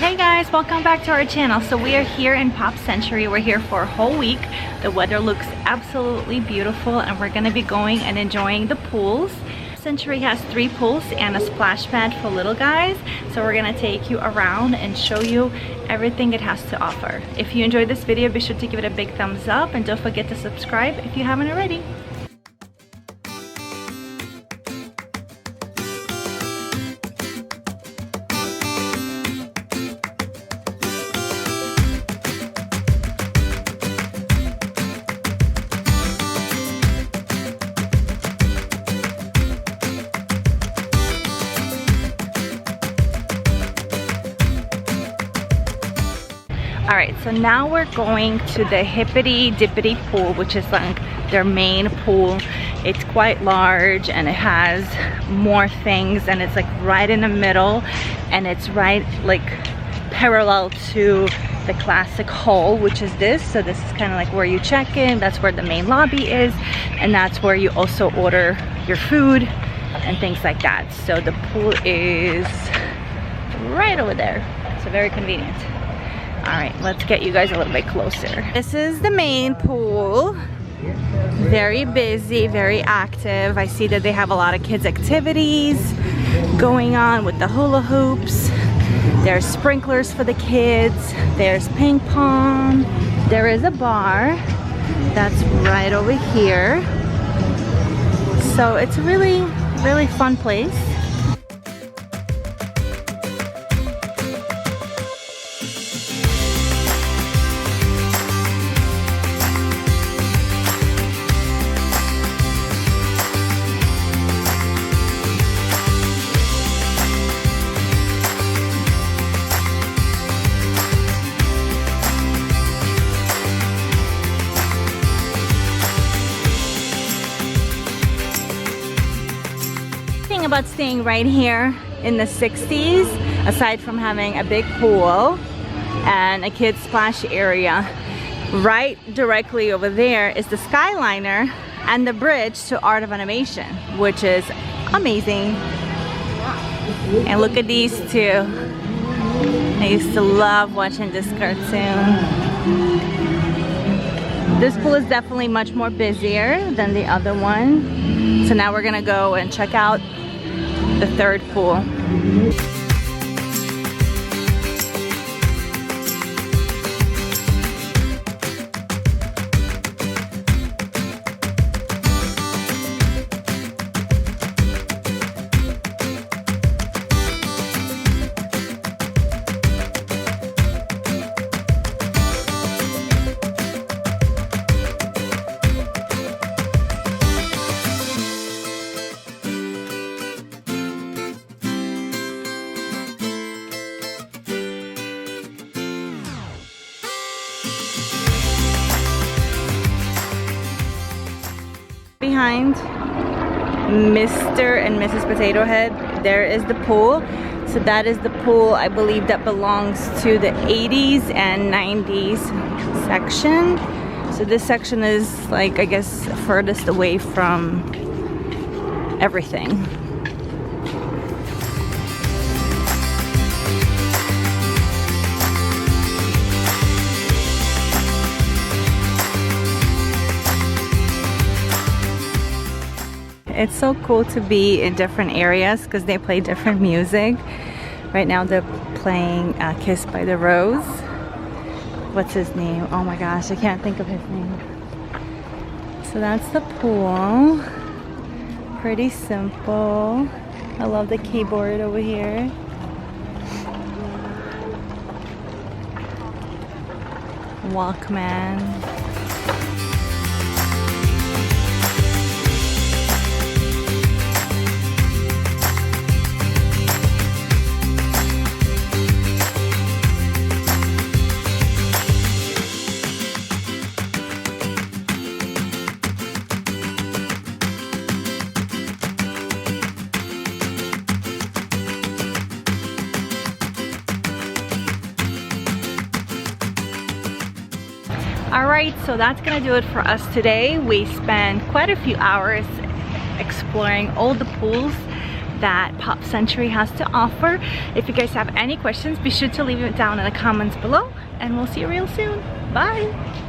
Hey guys, welcome back to our channel. So we are here in Pop Century. We're here for a whole week. The weather looks absolutely beautiful and we're gonna be going and enjoying the pools. Century has 3 pools and a splash pad for little guys. So we're gonna take you around and show you everything it has to offer. If you enjoyed this video, be sure to give it a big thumbs up and don't forget to subscribe if you haven't already. Alright, so now we're going to the Hippity Dippity Pool, which is like their main pool. It's quite large and it has more things and it's like right in the middle and it's right like parallel to the classic hall, which is this. So this is kind of like where you check in, that's where the main lobby is, and that's where you also order your food and things like that. So the pool is right over there, so very convenient. All right, let's get you guys a little bit closer. This is the main pool. Very busy, very active. I see that they have a lot of kids activities going on with the hula hoops. There's sprinklers for the kids. There's ping pong. There is a bar that's right over here. So it's a really, really fun place. About staying right here in the 60s, aside from having a big pool and a kids splash area, right directly over there is the Skyliner and the bridge to Art of Animation, which is amazing. And look at these two. I used to love watching this cartoon. This pool is definitely much more busier than the other one. So now we're gonna go and check out the third pool. Behind Mr. and Mrs. Potato Head, there is the pool. So that is the pool, I believe, that belongs to the 80s and 90s section. So this section is like, I guess, furthest away from everything. It's so cool to be in different areas because they play different music. Right now they're playing Kiss by the Rose. What's his name? Oh my gosh, I can't think of his name. So that's the pool. Pretty simple. I love the keyboard over here. Walkman. Alright, so that's gonna do it for us today. We spent quite a few hours exploring all the pools. that Pop Century has to offer. If you guys have any questions, be sure to leave it down in the comments below, and we'll see you real soon. Bye!